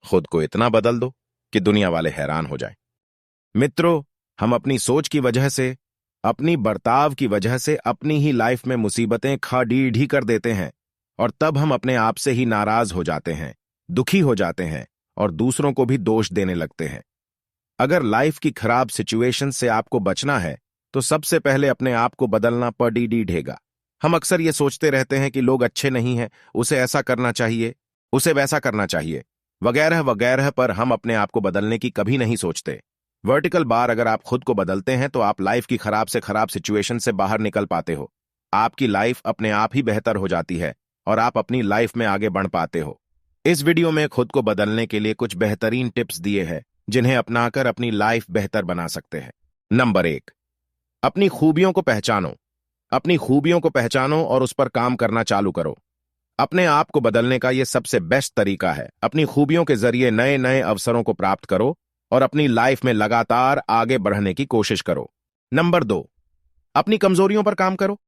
खुद को इतना बदल दो कि दुनिया वाले हैरान हो जाएं। मित्रों, हम अपनी सोच की वजह से, अपनी बर्ताव की वजह से अपनी ही लाइफ में मुसीबतें खड़ी कर देते हैं और तब हम अपने आप से ही नाराज हो जाते हैं, दुखी हो जाते हैं और दूसरों को भी दोष देने लगते हैं। अगर लाइफ की खराब सिचुएशन से आपको बचना है तो सबसे पहले अपने आप को बदलना पड़ेगा। हम अक्सर ये सोचते रहते हैं कि लोग अच्छे नहीं हैं, उसे ऐसा करना चाहिए, उसे वैसा करना चाहिए, वगैरह वगैरह, पर हम अपने आप को बदलने की कभी नहीं सोचते। वर्टिकल बार, अगर आप खुद को बदलते हैं तो आप लाइफ की खराब से खराब सिचुएशन से बाहर निकल पाते हो। आपकी लाइफ अपने आप ही बेहतर हो जाती है और आप अपनी लाइफ में आगे बढ़ पाते हो। इस वीडियो में खुद को बदलने के लिए कुछ बेहतरीन टिप्स दिए हैं जिन्हें अपनाकर अपनी लाइफ बेहतर बना सकते हैं। नंबर 1, अपनी खूबियों को पहचानो। अपनी खूबियों को पहचानो और उस पर काम करना चालू करो। अपने आप को बदलने का यह सबसे बेस्ट तरीका है। अपनी खूबियों के जरिए नए नए अवसरों को प्राप्त करो और अपनी लाइफ में लगातार आगे बढ़ने की कोशिश करो। नंबर 2, अपनी कमजोरियों पर काम करो।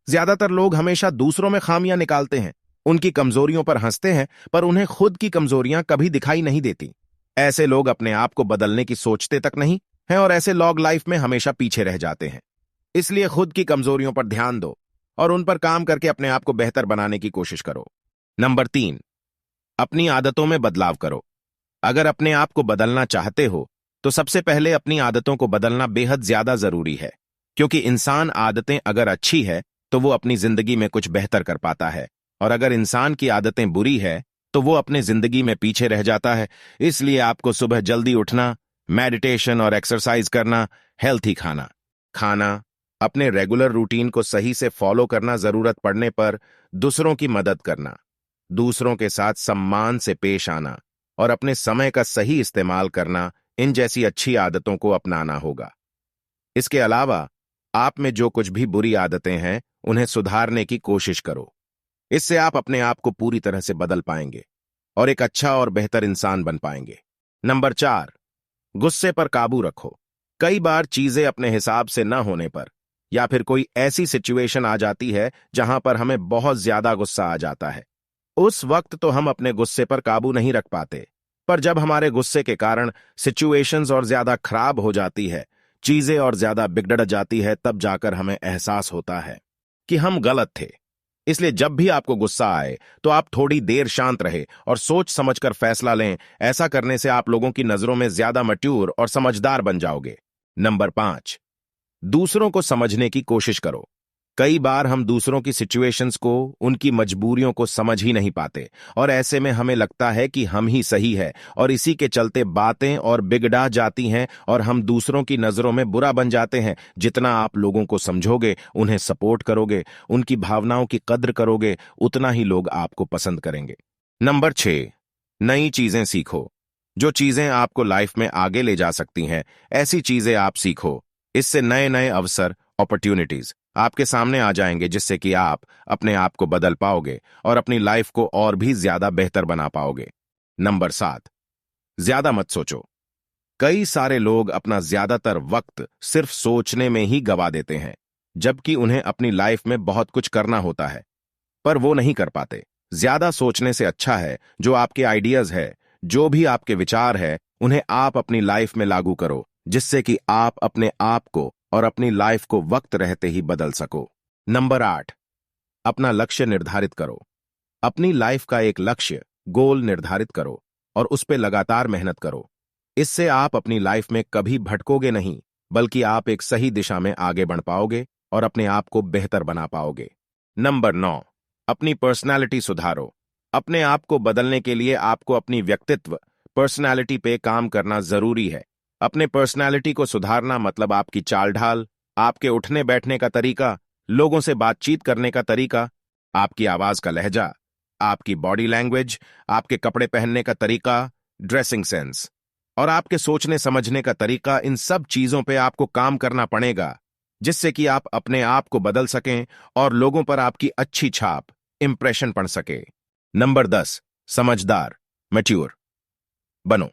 ज्यादातर लोग हमेशा दूसरों में खामियां निकालते हैं, उनकी कमजोरियों पर हंसते हैं, पर उन्हें खुद की कमजोरियां कभी दिखाई नहीं देती। ऐसे लोग अपने आप को बदलने की सोचते तक नहीं हैं और ऐसे लोग लाइफ में हमेशा पीछे रह जाते हैं। इसलिए खुद की कमजोरियों पर ध्यान दो और उन पर काम करके अपने आप को बेहतर बनाने की कोशिश करो। नंबर 3, अपनी आदतों में बदलाव करो। अगर अपने आप को बदलना चाहते हो तो सबसे पहले अपनी आदतों को बदलना बेहद ज्यादा जरूरी है, क्योंकि इंसान आदतें अगर अच्छी है तो वो अपनी जिंदगी में कुछ बेहतर कर पाता है, और अगर इंसान की आदतें बुरी है तो वो अपनी जिंदगी में पीछे रह जाता है। इसलिए आपको सुबह जल्दी उठना, मेडिटेशन और एक्सरसाइज करना, हेल्थी खाना, अपने रेगुलर रूटीन को सही से फॉलो करना, जरूरत पड़ने पर दूसरों की मदद करना, दूसरों के साथ सम्मान से पेश आना और अपने समय का सही इस्तेमाल करना, इन जैसी अच्छी आदतों को अपनाना होगा। इसके अलावा आप में जो कुछ भी बुरी आदतें हैं उन्हें सुधारने की कोशिश करो। इससे आप अपने आप को पूरी तरह से बदल पाएंगे और एक अच्छा और बेहतर इंसान बन पाएंगे। नंबर 4, गुस्से पर काबू रखो। कई बार चीजें अपने हिसाब से न होने पर या फिर कोई ऐसी सिचुएशन आ जाती है जहां पर हमें बहुत ज्यादा गुस्सा आ जाता है। उस वक्त तो हम अपने गुस्से पर काबू नहीं रख पाते, पर जब हमारे गुस्से के कारण सिचुएशंस और ज्यादा खराब हो जाती है, चीजें और ज्यादा बिगड़ जाती है, तब जाकर हमें एहसास होता है कि हम गलत थे। इसलिए जब भी आपको गुस्सा आए तो आप थोड़ी देर शांत रहे और सोच समझकर फैसला लें। ऐसा करने से आप लोगों की नजरों में ज्यादा मैच्योर और समझदार बन जाओगे। नंबर 5, दूसरों को समझने की कोशिश करो। कई बार हम दूसरों की सिचुएशंस को, उनकी मजबूरियों को समझ ही नहीं पाते और ऐसे में हमें लगता है कि हम ही सही है और इसी के चलते बातें और बिगड़ा जाती हैं और हम दूसरों की नजरों में बुरा बन जाते हैं। जितना आप लोगों को समझोगे, उन्हें सपोर्ट करोगे, उनकी भावनाओं की कद्र करोगे, उतना ही लोग आपको पसंद करेंगे। नंबर 6, नई चीजें सीखो। जो चीजें आपको लाइफ में आगे ले जा सकती हैं, ऐसी चीजें आप सीखो। इससे नए नए अवसर, अपॉर्चुनिटीज आपके सामने आ जाएंगे, जिससे कि आप अपने आप को बदल पाओगे और अपनी लाइफ को और भी ज्यादा बेहतर बना पाओगे। नंबर 7, ज्यादा मत सोचो। कई सारे लोग अपना ज्यादातर वक्त सिर्फ सोचने में ही गवा देते हैं, जबकि उन्हें अपनी लाइफ में बहुत कुछ करना होता है, पर वो नहीं कर पाते। ज्यादा सोचने से अच्छा है जो आपके आइडियाज है, जो भी आपके विचार है, उन्हें आप अपनी लाइफ में लागू करो, जिससे कि आप अपने आप को और अपनी लाइफ को वक्त रहते ही बदल सको। नंबर 8, अपना लक्ष्य निर्धारित करो। अपनी लाइफ का एक लक्ष्य, गोल निर्धारित करो और उस पर लगातार मेहनत करो। इससे आप अपनी लाइफ में कभी भटकोगे नहीं, बल्कि आप एक सही दिशा में आगे बढ़ पाओगे और अपने आप को बेहतर बना पाओगे। नंबर 9, अपनी पर्सनैलिटी सुधारो। अपने आप को बदलने के लिए आपको अपनी व्यक्तित्व, पर्सनैलिटी पे काम करना जरूरी है। अपने पर्सनैलिटी को सुधारना मतलब आपकी चाल ढाल, आपके उठने बैठने का तरीका, लोगों से बातचीत करने का तरीका, आपकी आवाज का लहजा, आपकी बॉडी लैंग्वेज, आपके कपड़े पहनने का तरीका, ड्रेसिंग सेंस और आपके सोचने समझने का तरीका। इन सब चीजों पे आपको काम करना पड़ेगा, जिससे कि आप अपने आप को बदल सकें और लोगों पर आपकी अच्छी छाप, इंप्रेशन पड़ सके। नंबर 10, समझदार, मैच्योर बनो।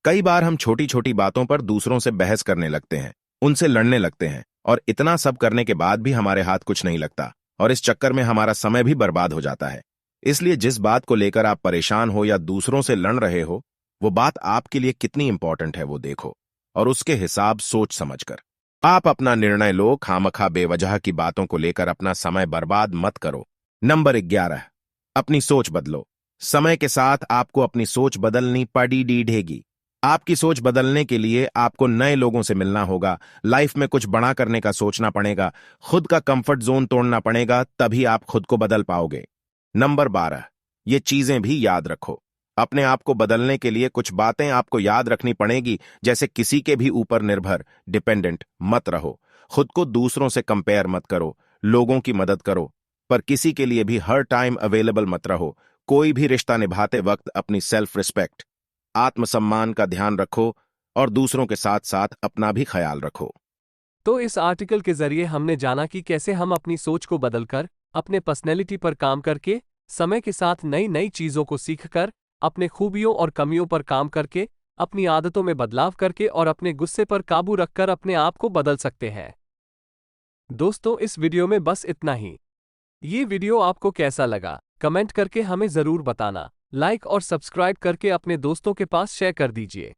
कई बार हम छोटी छोटी बातों पर दूसरों से बहस करने लगते हैं, उनसे लड़ने लगते हैं और इतना सब करने के बाद भी हमारे हाथ कुछ नहीं लगता और इस चक्कर में हमारा समय भी बर्बाद हो जाता है। इसलिए जिस बात को लेकर आप परेशान हो या दूसरों से लड़ रहे हो, वो बात आपके लिए कितनी इंपॉर्टेंट है वो देखो, और उसके हिसाब सोच समझकर आप अपना निर्णय लो। खामखा बेवजह की बातों को लेकर अपना समय बर्बाद मत करो। नंबर 11, अपनी सोच बदलो। समय के साथ आपको अपनी सोच बदलनी पड़ेगी। आपकी सोच बदलने के लिए आपको नए लोगों से मिलना होगा, लाइफ में कुछ बड़ा करने का सोचना पड़ेगा, खुद का कंफर्ट जोन तोड़ना पड़ेगा, तभी आप खुद को बदल पाओगे। नंबर 12, ये चीजें भी याद रखो। अपने आप को बदलने के लिए कुछ बातें आपको याद रखनी पड़ेगी, जैसे किसी के भी ऊपर निर्भर डिपेंडेंट मत रहो, खुद को दूसरों से कंपेयर मत करो, लोगों की मदद करो, पर किसी के लिए भी हर टाइम अवेलेबल मत रहो। कोई भी रिश्ता निभाते वक्त अपनी सेल्फ रिस्पेक्ट, आत्मसम्मान का ध्यान रखो और दूसरों के साथ साथ अपना भी ख्याल रखो। तो इस आर्टिकल के जरिए हमने जाना कि कैसे हम अपनी सोच को बदलकर, अपने पर्सनैलिटी पर काम करके, समय के साथ नई नई चीजों को सीखकर, अपने खूबियों और कमियों पर काम करके, अपनी आदतों में बदलाव करके और अपने गुस्से पर काबू रखकर अपने आप को बदल सकते हैं। दोस्तों, इस वीडियो में बस इतना ही। ये वीडियो आपको कैसा लगा कमेंट करके हमें जरूर बताना। लाइक और सब्सक्राइब करके अपने दोस्तों के पास शेयर कर दीजिए।